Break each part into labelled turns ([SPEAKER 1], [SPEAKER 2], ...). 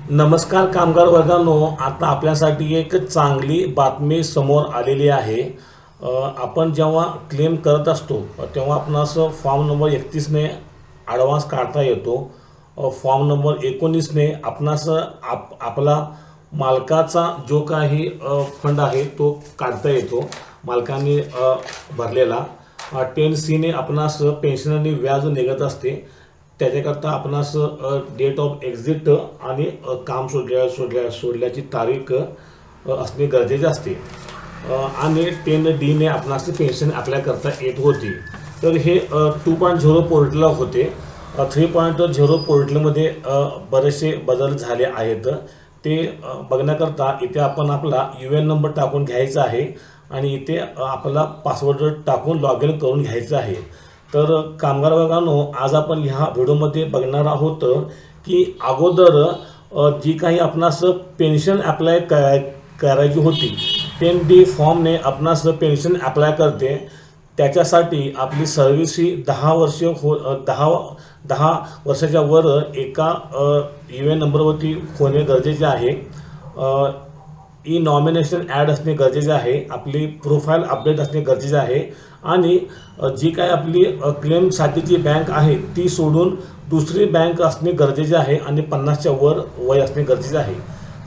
[SPEAKER 1] नमस्कार कामगार वर्गानो, आता आपल्यासाठी एक चांगली बातमी समोर आलेली आहे। आपण जेव्हा क्लेम करत असतो तेव्हा आपणास फॉर्म नंबर 31ने ॲडव्हान्स काढता येतो। फॉर्म नंबर 19ने आपणास आपला मालकाचा जो काही फंड आहे तो काढता येतो, मालकाने भरलेला। 10C आपणास पेन्शन आणि व्याज निघत असते, त्याच्याकरता आपणास डेट ऑफ एक्झिट आणि काम सोडल्याची तारीख असणे गरजेचे असते। आणि 10D आपणास पेन्शन अप्लाय करता येत होती। तर हे 2.0 पोर्टल होते। 3.0 पोर्टलमध्ये बरेचसे बदल झाले आहेत। ते बघण्याकरता इथे आपण आपला UN नंबर टाकून घ्यायचा आहे आणि इथे आपला पासवर्ड टाकून लॉग इन करून घ्यायचं आहे। तर कामगार वर्गानो, आज आपण ह्या व्हिडिओमध्ये बघणार आहोत की अगोदर जी काही आपणास पेन्शन अप्लाय करायची होती, 10D फॉर्मने आपणास पेन्शन अप्लाय करते। त्याच्यासाठी आपली सर्व्हिस ही 10 वर्षाच्या वर एका UN नंबरवरती होणे गरजेचे आहे। ई नॉमिनेशन ॲड असणे गरजेचे आहे, आपली प्रोफाईल अपडेट असणे गरजेचे आहे आणि जी काय आपली क्लेमसाठीची बँक आहे ती सोडून दुसरी बँक असणे गरजेचे आहे आणि 50च्या वर वय असणे गरजेचे आहे।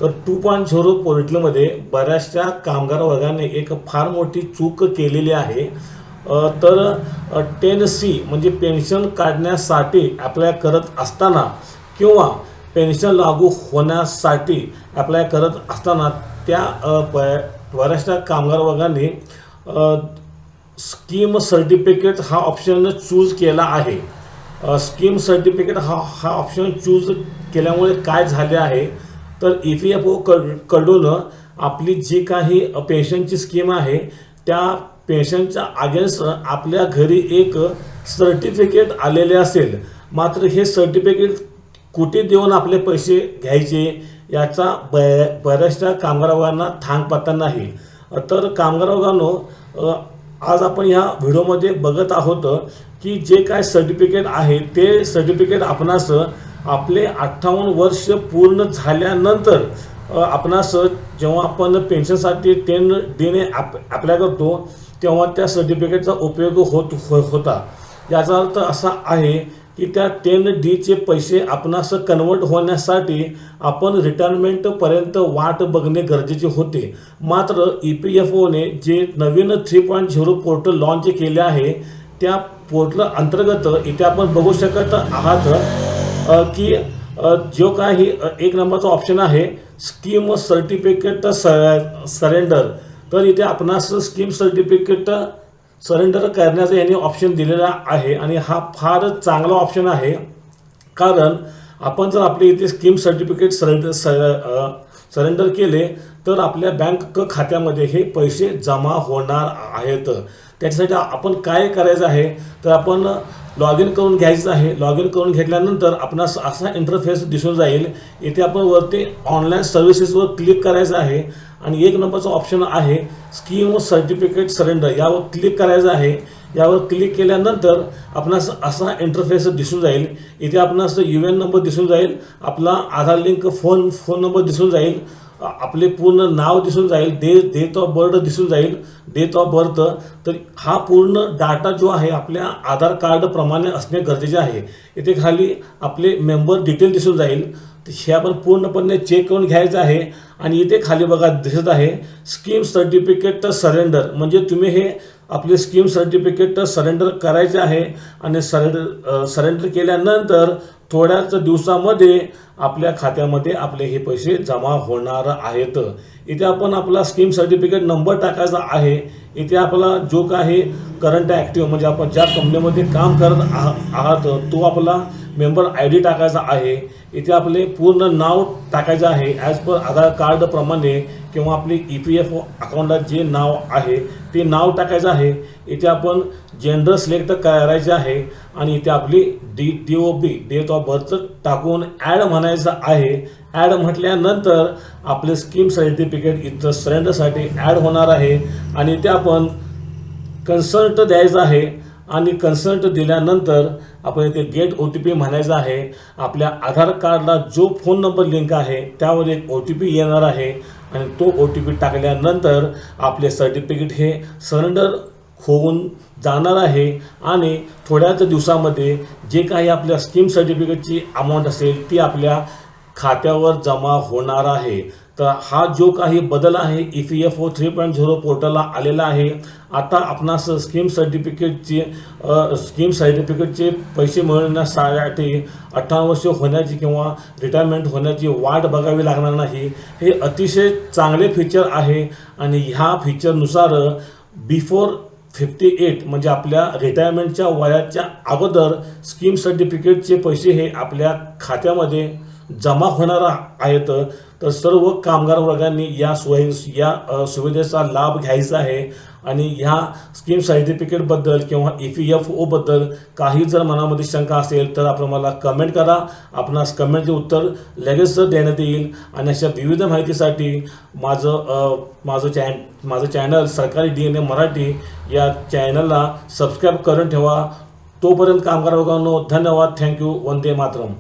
[SPEAKER 1] तर 2.0 पोर्टलमध्ये बऱ्याचशा कामगार वर्गाने एक फार मोठी चूक केलेली आहे। तर 10C म्हणजे पेन्शन काढण्यासाठी अप्लाय करत असताना किंवा पेन्शन लागू होण्यासाठी अप्लाय करत असताना त्या बऱ्याचशा कामगार वर्गाने स्कीम सर्टिफिकेट हा ऑप्शन चूज केला आहे। स्कीम सर्टिफिकेट हा ऑप्शन चूज केल्यामुळे काय झाले आहे, तर EPFO कडून आपली जी काही पेन्शनची स्कीम आहे त्या पेन्शनच्या अगेन्स्ट आपल्या घरी एक सर्टिफिकेट आलेले असेल, मात्र हे सर्टिफिकेट कुठे देऊन आपले पैसे घ्यायचे याचा बऱ्याचशा कामगार वर्गांना थांगपत्ता नाही। तर कामगार वर्गांनो, आज आपण ह्या व्हिडिओमध्ये बघत आहोत की जे काय सर्टिफिकेट आहे ते सर्टिफिकेट आपणास आपले 58 वर्ष पूर्ण झाल्यानंतर आपणास जेव्हा आपण पेन्शनसाठी 10Dने अप्लाय करतो तेव्हा त्या सर्टिफिकेटचा उपयोग होता। याचा अर्थ असा आहे की त्या 10Dचे पैसे आपणास कन्वर्ट होण्यासाठी आपण रिटायरमेंटपर्यंत वाट बघणे गरजेचे होते। मात्र EPFOने जे नवीन 3.0 पोर्टल लॉन्च केले आहे त्या पोर्टल अंतर्गत इथे आपण बघू शकत आहात की जो काही एक नंबरचा ऑप्शन आहे स्कीम सर्टिफिकेट सरेंडर, तर इथे आपणास स्कीम सर्टिफिकेट सरेंडर करण्याचा याने ऑप्शन दिलेला आहे आणि हा फार चांगला ऑप्शन आहे। कारण आपण जर आपले इथे स्कीम सर्टिफिकेट सरेंडर केले तर आपल्या बँक खात्यामध्ये हे पैसे जमा होणार आहेत। त्याच्यासाठी आपण काय करायचं आहे, तर आपण लॉग इन करून घ्यायचं आहे। लॉग इन करून घेतल्यानंतर आपणास असा इंटरफेस दिसून जाईल। इथे आपण वरती ऑनलाईन सर्व्हिसेसवर क्लिक करायचं आहे आणि एक नंबरचा ऑप्शन आहे स्कीम सर्टिफिकेट सरेंडर, यावर क्लिक करायचं आहे। यावर क्लिक केल्यानंतर आपणास असा इंटरफेस दिसून जाईल। इथे आपणास UN नंबर दिसून जाईल, आपला आधार लिंक फोन नंबर दिसून जाईल, आपले पूर्ण नाव दिसून जाईल, डेट ऑफ बर्थ दिसून जाईल, डेट ऑफ बर्थ। तर हा पूर्ण डाटा जो आहे आपल्या आधार कार्ड प्रमाणे असणे गरजेचे आहे। इथे खाली आपले मेंबर डिटेल दिसून जाईल, हे आपण पूर्णपणे चेक करून घ्यायचं आहे। आणि इथे खाली बघा दिसत आहे स्कीम सर्टिफिकेट सरेंडर, म्हणजे तुम्ही हे आपले स्कीम सर्टिफिकेट सरेंडर करायचे आहे आणि सरेंडर केल्यानंतर थोड्याच दिवसामध्ये आपल्या खात्यामध्ये आपले हे पैसे जमा होणार आहेत। इथे आपण आपला स्कीम सर्टिफिकेट नंबर टाकायचा आहे। इथे आपला जो काही करंट ॲक्टिव्ह म्हणजे आपण ज्या कंपनीमध्ये काम करत आहात तो आपला मेंबर ID टाकायचा आहे। इथे आपले पूर्ण नाव टाकायचं आहे ॲज पर आधार कार्ड प्रमाणे किंवा आपले EPFO अकाउंटला जे नाव आहे ते नाव टाकायचं आहे। इथे आपण जेंडर सिलेक्ट करायचे आहे आणि इथे आपली DOB डेट ऑफ बर्थ टाकून ॲड म्हणायचं आहे। ॲड म्हटल्यानंतर आपले स्कीम सर्टिफिकेट इथं सरेंडरसाठी ॲड होणार आहे आणि इथे आपण कन्सल्ट द्यायचं आहे आणि कन्सर्ट दिल्यानंतर आपण इथे गेट OTP म्हणायचं आहे. आपल्या आधार कार्डला जो फोन नंबर लिंक आहे त्यावर एक OTP येणार आहे आणि तो OTP टाकल्यानंतर आपले सर्टिफिकेट हे सरेंडर होऊन जाणार आहे आणि थोड्याच दिवसामध्ये जे काही आपल्या स्कीम सर्टिफिकेटची अमाऊंट असेल ती आपल्या खात्यावर जमा होणार आहे. तर हा जो काही बदल आहे EPFO 3.0 पोर्टलला आलेला आहे. आता आपणास स्कीम सर्टिफिकेटचे पैसे मिळवण्यासाठी 18 वर्ष होण्याची किंवा रिटायरमेंट होण्याची वाट बघावी लागणार नाही. हे अतिशय चांगले फीचर आहे आणि ह्या फीचरनुसार बिफोर 58 म्हणजे आपल्या रिटायरमेंटच्या वयाच्या अगोदर स्कीम सर्टिफिकेटचे पैसे हे आपल्या खात्यामध्ये जमा होणार आहेत. तर सर्व कामगार वर्गांनी या सुविधेचा लाभ घ्यायचा आहे आणि ह्या स्कीम सर्टिफिकेटबद्दल किंवा EPFO बद्दल काही जर मनामध्ये शंका असेल तर आपण मला कमेंट करा. आपणास कमेंटचे उत्तर लगेच देण्यात येईल आणि अशा विविध माहितीसाठी माझं चॅनल सरकारी DNA मराठी या चॅनलला सबस्क्राईब करून ठेवा. तोपर्यंत कामगार वर्गांनो धन्यवाद. थँक्यू. वंदे मातरम.